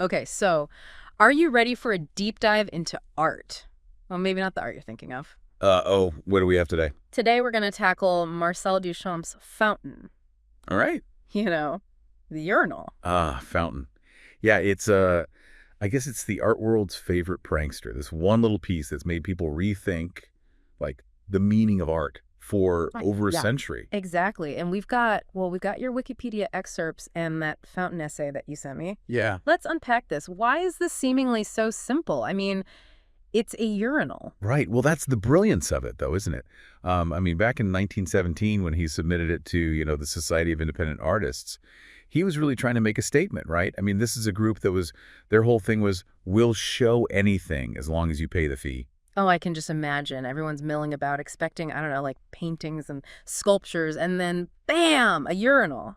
Okay, so are you ready for a deep dive into art? Well, maybe not the art you're thinking of. What do we have today? Today we're going to tackle Marcel Duchamp's Fountain. All right. You know, the urinal. Fountain. Yeah, I guess it's the art world's favorite prankster. This one little piece that's made people rethink, like, the meaning of art for Right. over a Yeah. century. Exactly. And we've got your Wikipedia excerpts and that Fountain essay that you sent me. Yeah. Let's unpack this. Why is this seemingly so simple? I mean, it's a urinal. Right. Well, that's the brilliance of it, though, isn't it? Back in 1917, when he submitted it to, the Society of Independent Artists, he was really trying to make a statement, right? I mean, this is a group their whole thing was, we'll show anything as long as you pay the fee. Oh, I can just imagine. Everyone's milling about expecting, I don't know, like paintings and sculptures, and then bam, a urinal.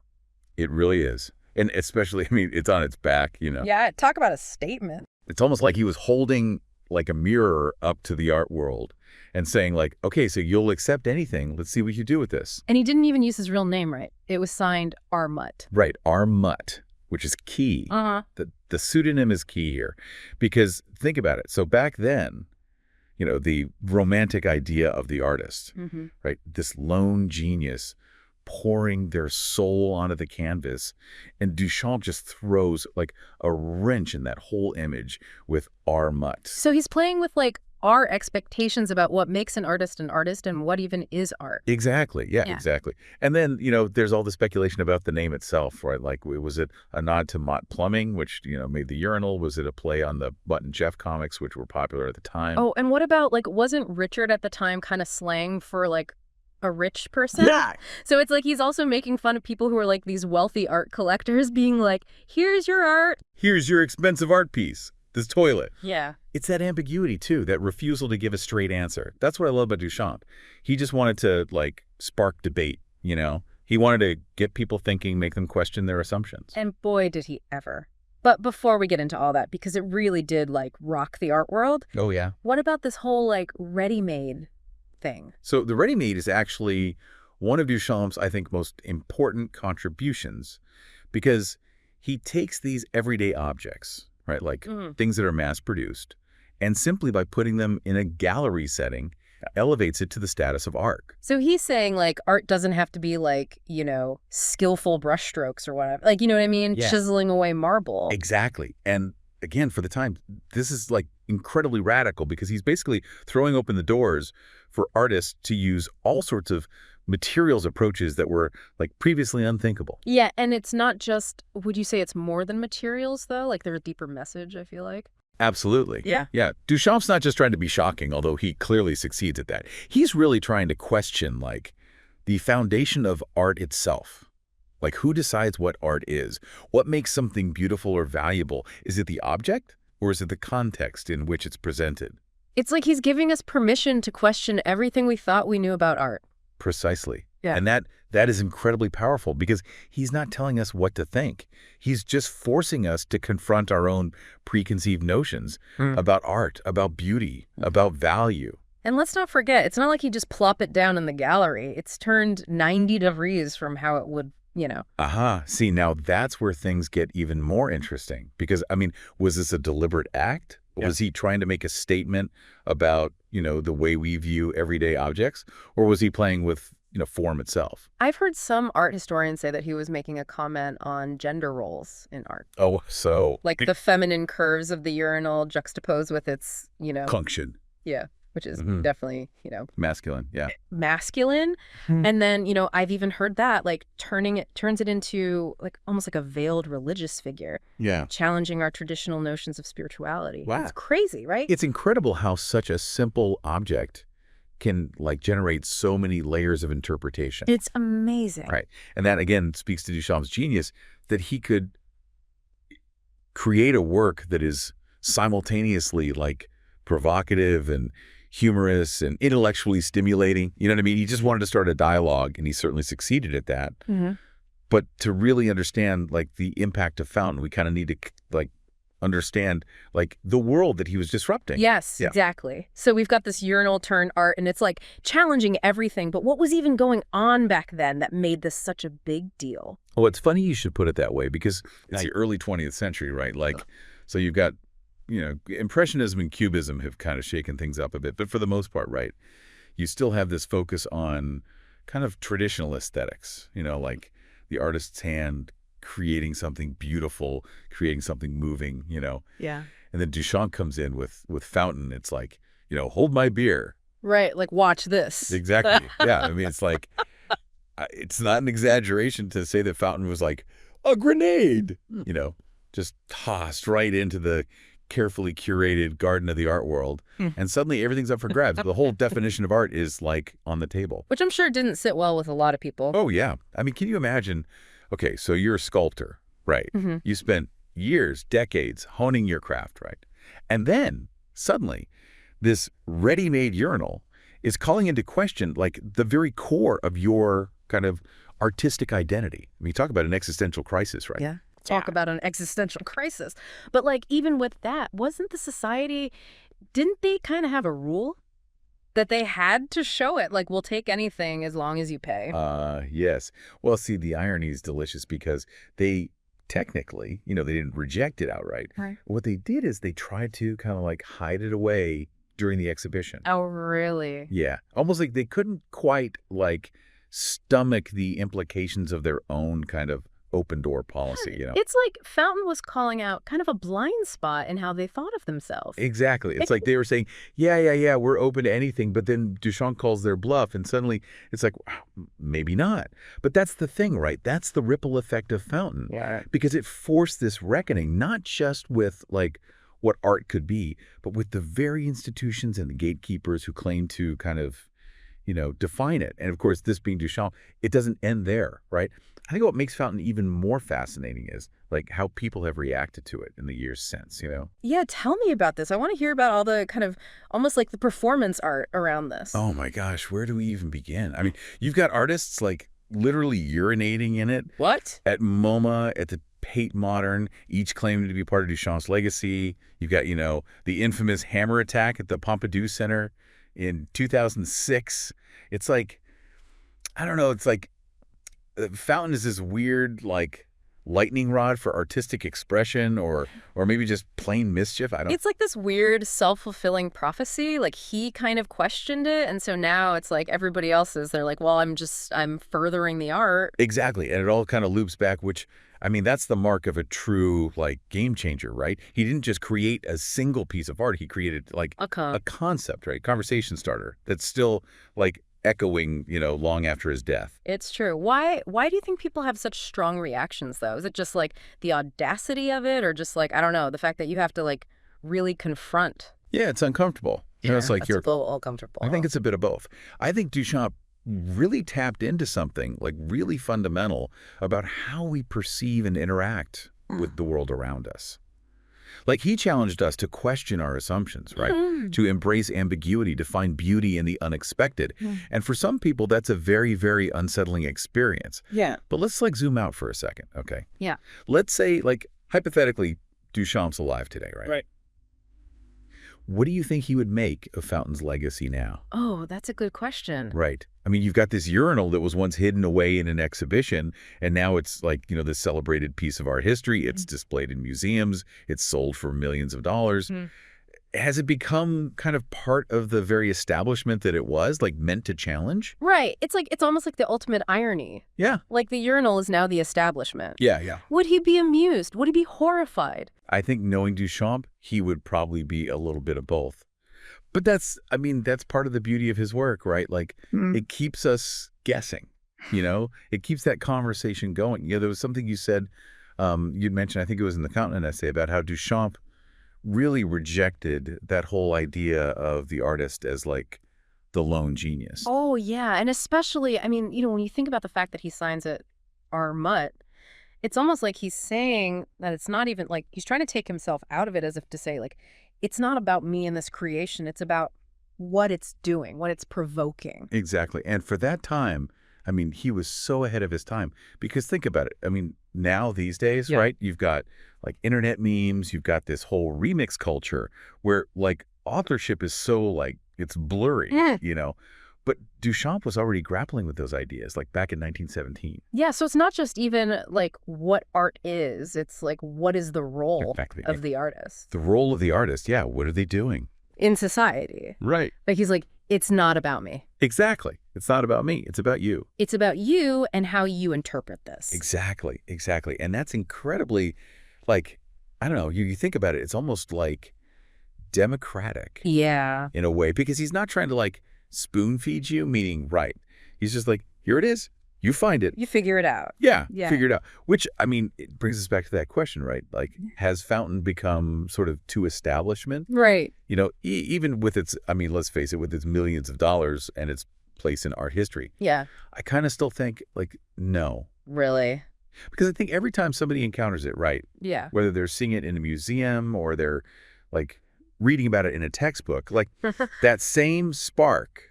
It really is. And especially, it's on its back. Yeah, talk about a statement. It's almost like he was holding like a mirror up to the art world and saying like, okay, so you'll accept anything. Let's see what you do with this. And he didn't even use his real name, right? It was signed R. Mutt. Right. R. Mutt, which is key. Uh-huh. The pseudonym is key here because think about it. So back then, the romantic idea of the artist, right? This lone genius pouring their soul onto the canvas. And Duchamp just throws like a wrench in that whole image with R. Mutt. So he's playing with like our expectations about what makes an artist and what even is art. Exactly. Yeah, Yeah. exactly. And then, there's all the speculation about the name itself, right? Like, was it a nod to Mott Plumbing, which, made the urinal? Was it a play on the Butt and Jeff comics, which were popular at the time? Oh, and what about like, wasn't Richard at the time kind of slang for like a rich person? Yeah. So it's like he's also making fun of people who are like these wealthy art collectors being like, here's your art. Here's your expensive art piece, this toilet. Yeah. It's that ambiguity, too, that refusal to give a straight answer. That's what I love about Duchamp. He just wanted to, like, spark debate, He wanted to get people thinking, make them question their assumptions. And boy, did he ever. But before we get into all that, because it really did like rock the art world, Oh, yeah. what about this whole like ready-made thing? So the ready-made is actually one of Duchamp's, I think, most important contributions because he takes these everyday objects, right, like things that are mass-produced, and simply by putting them in a gallery setting, elevates it to the status of art. So he's saying like art doesn't have to be like, skillful brushstrokes or whatever. Like, you know what I mean? Yeah. Chiseling away marble. Exactly. And again, for the time, this is like incredibly radical because he's basically throwing open the doors for artists to use all sorts of materials approaches that were like previously unthinkable. Yeah, and it's not just, would you say it's more than materials though? Like there's a deeper message, I feel like. Absolutely. Yeah. Yeah. Duchamp's not just trying to be shocking, although he clearly succeeds at that. He's really trying to question, like, the foundation of art itself. Like, who decides what art is? What makes something beautiful or valuable? Is it the object, or is it the context in which it's presented? It's like he's giving us permission to question everything we thought we knew about art. Precisely. Yeah. And that is incredibly powerful because he's not telling us what to think. He's just forcing us to confront our own preconceived notions about art, about beauty, about value. And let's not forget, it's not like he just plop it down in the gallery. It's turned 90 degrees from how it would, Aha. See, now that's where things get even more interesting because, was this a deliberate act? Yeah. Was he trying to make a statement about, the way we view everyday objects? Or was he playing with, form itself? I've heard some art historians say that he was making a comment on gender roles in art. Oh, so. Like the feminine curves of the urinal juxtaposed with its, Function. Yeah, which is definitely, Masculine, yeah. masculine. And then, I've even heard that, like, turns it into, like, almost like a veiled religious figure. Yeah. Challenging our traditional notions of spirituality. Wow. It's crazy, right? It's incredible how such a simple object can, like, generate so many layers of interpretation. It's amazing. Right. And that, again, speaks to Duchamp's genius, that he could create a work that is simultaneously, like, provocative and humorous and intellectually stimulating. You know what I mean? He just wanted to start a dialogue, and he certainly succeeded at that. But to really understand, like, the impact of Fountain, we kind of need to, like, understand, like, the world that he was disrupting. Yes, Yeah. exactly. So we've got this urinal turn art, and it's like challenging everything. But what was even going on back then that made this such a big deal? Oh, it's funny you should put it that way because it's the early 20th century, right? Like, so you've got, Impressionism and Cubism have kind of shaken things up a bit. But for the most part, right, you still have this focus on kind of traditional aesthetics, like the artist's hand creating something beautiful, creating something moving, Yeah. And then Duchamp comes in with Fountain. It's like, hold my beer. Right, like watch this. Exactly. Yeah, I mean, it's like, it's not an exaggeration to say that Fountain was like a grenade, just tossed right into the carefully curated garden of the art world. And suddenly everything's up for grabs. The whole definition of art is like on the table. Which I'm sure didn't sit well with a lot of people. Oh, yeah. I mean, can you imagine? Okay, so you're a sculptor, right? You spent years, decades honing your craft, right? And then suddenly this ready-made urinal is calling into question like the very core of your kind of artistic identity. I mean, talk about an existential crisis, right? Yeah. Talk about an existential crisis. But like even with that, wasn't the society, didn't they kind of have a rule that they had to show it? Like, we'll take anything as long as you pay. Yes. Well, see, the irony is delicious because they technically, they didn't reject it outright. Right. What they did is they tried to kind of like hide it away during the exhibition. Oh, really? Yeah. Almost like they couldn't quite like stomach the implications of their own kind of open door policy, It's like Fountain was calling out kind of a blind spot in how they thought of themselves. Exactly. It's like they were saying, yeah, we're open to anything. But then Duchamp calls their bluff. And suddenly it's like, wow, maybe not. But that's the thing, right? That's the ripple effect of Fountain. Yeah. Because it forced this reckoning, not just with like what art could be, but with the very institutions and the gatekeepers who claim to kind of, define it. And of course, this being Duchamp, it doesn't end there, right? I think what makes Fountain even more fascinating is like how people have reacted to it in the years since, Yeah, tell me about this. I want to hear about all the kind of almost like the performance art around this. Oh my gosh, where do we even begin? I mean, you've got artists like literally urinating in it. What? At MoMA, at the Tate Modern, each claiming to be part of Duchamp's legacy. You've got, the infamous hammer attack at the Pompidou Center in 2006. It's like, I don't know, it's like Fountain is this weird, like, lightning rod for artistic expression or maybe just plain mischief. It's like this weird self-fulfilling prophecy. Like he kind of questioned it. And so now it's like everybody else is, they're like, well, I'm furthering the art. Exactly. And it all kind of loops back, which, I mean, that's the mark of a true, like, game changer, right? He didn't just create a single piece of art. He created, like, a concept, right? Conversation starter that's still, like, echoing, long after his death. It's true. Why do you think people have such strong reactions, though? Is it just, like, the audacity of it or just, like, I don't know, the fact that you have to, like, really confront? Yeah, it's uncomfortable. It's like you're uncomfortable. I think it's a bit of both. I think Duchamp really tapped into something like really fundamental about how we perceive and interact with the world around us. Like he challenged us to question our assumptions, right? To embrace ambiguity, to find beauty in the unexpected. And for some people, that's a very, very unsettling experience. Yeah. But let's like zoom out for a second, okay? Yeah. Let's say like hypothetically, Duchamp's alive today, right? Right. What do you think he would make of Fountain's legacy now? Oh, that's a good question. Right. I mean, you've got this urinal that was once hidden away in an exhibition, and now it's like, this celebrated piece of art history. It's displayed in museums. It's sold for millions of dollars. Has it become kind of part of the very establishment that it was, like meant to challenge? Right. It's almost like the ultimate irony. Yeah. Like the urinal is now the establishment. Yeah. Would he be amused? Would he be horrified? I think knowing Duchamp, he would probably be a little bit of both. But that's part of the beauty of his work, right? Like it keeps us guessing, it keeps that conversation going. There was something you said, you'd mentioned, I think it was in the Continent essay about how Duchamp really rejected that whole idea of the artist as like the lone genius. Oh, yeah. And especially, I mean, when you think about the fact that he signs at our Mutt, it's almost like he's saying that it's not even like he's trying to take himself out of it as if to say, like, it's not about me and this creation. It's about what it's doing, what it's provoking. Exactly. And for that time, I mean, he was so ahead of his time because think about it. I mean, now these days, right, you've got like internet memes. You've got this whole remix culture where like authorship is so like it's blurry, But Duchamp was already grappling with those ideas like back in 1917. Yeah, so it's not just even like what art is. It's like what is the role Exactly. of the artist The role of the artist, yeah, what are they doing? in society? Right. Like he's like, it's not about me. Exactly. It's not about me. It's about you. It's about you and how you interpret this. Exactly. Exactly. And that's incredibly, like, I don't know, you think about it, it's almost like democratic Yeah. in a way, because he's not trying to like spoon feed you, meaning right. He's just like, here it is. You find it. You figure it out. Yeah, Yeah. figure it out. Which, I mean, it brings us back to that question, right? Like, has Fountain become sort of too establishment? Right. Even with its, I mean, let's face it, with its millions of dollars and its place in art history, Yeah. I kind of still think, like, no. Really? Because I think every time somebody encounters it, right, Yeah. whether they're seeing it in a museum or they're, like, reading about it in a textbook, like, that same spark,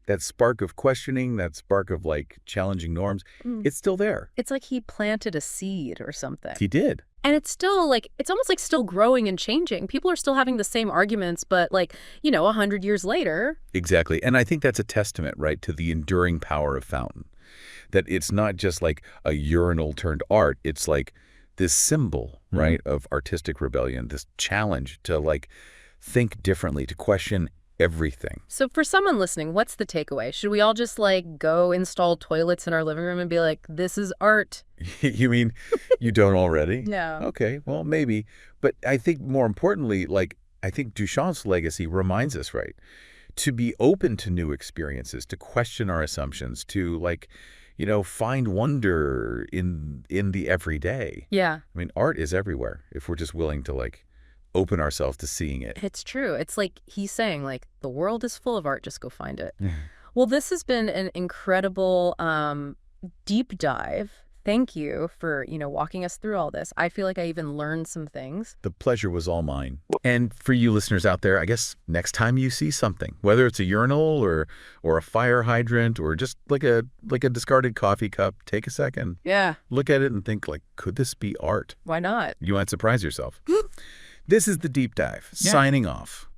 that spark of questioning, that spark of, like, challenging norms, it's still there. It's like he planted a seed or something. He did. And it's still like, it's almost like still growing and changing. People are still having the same arguments, but like, 100 years later. Exactly. And I think that's a testament, right, to the enduring power of Fountain. That it's not just like a urinal turned art. It's like this symbol, right, of artistic rebellion, this challenge to like think differently, to question everything. So for someone listening, what's the takeaway? Should we all just like go install toilets in our living room and be like, this is art? You mean you don't already? No. Okay, well, maybe. But I think more importantly, like, I think Duchamp's legacy reminds us, right, to be open to new experiences, to question our assumptions, to like, find wonder in the everyday. Yeah. I mean, art is everywhere if we're just willing to like open ourselves to seeing it. It's true. It's like he's saying, like, the world is full of art. Just go find it. Well, this has been an incredible deep dive. Thank you for, walking us through all this. I feel like I even learned some things. The pleasure was all mine. And for you listeners out there, I guess next time you see something, whether it's a urinal or a fire hydrant or just like a discarded coffee cup, take a second. Yeah. Look at it and think, like, could this be art? Why not? You might surprise yourself. This is The Deep Dive, signing off.